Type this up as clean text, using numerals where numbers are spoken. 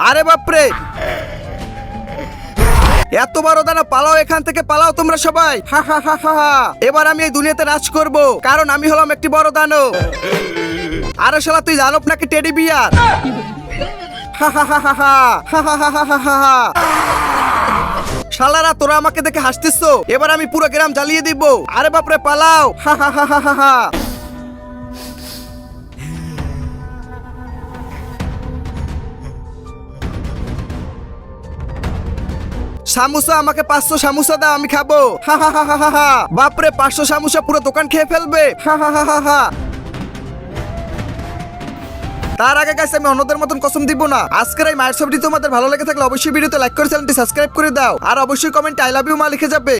আরে বাপরে, এত বড় দানা, পালাও এখান থেকে, পালাও তোমরা সবাই। হা হা হা হা হা। এবার আমি এই দুনিয়াতে রাজ করব, কারণ আমি হলাম একটি বড় দানব। আরে শালা তুই দানব নাকি টেডি বিয়ার? হা হা হা হা হা হা হা হা হা হা হা। শালারা তোরা আমাকে দেখে হাসতেছো, এবার আমি পুরো গ্রাম জ্বালিয়ে দিব। আরে বাপরে পালাও। হা হা হা হা হা হা। সামোসা, আমাকে 500 সামোসা দাও, আমি খাবো। হা হা হা হা হা। বাপরে 500 সামোসা পুরো দোকান খেয়ে ফেলবে। হা হা হা হা হা। তার আগে গাইস আমি অন্যদের মতন কসম দিব না। আজকের এই মায়ের ছবিটি তোমাদের ভালো লেগে থাকলে অবশ্যই ভিডিওতে লাইক করে চ্যানেলটি সাবস্ক্রাইব করে দাও, আর অবশ্যই কমেন্টে আই লাভ ইউ মা লিখে যাবে।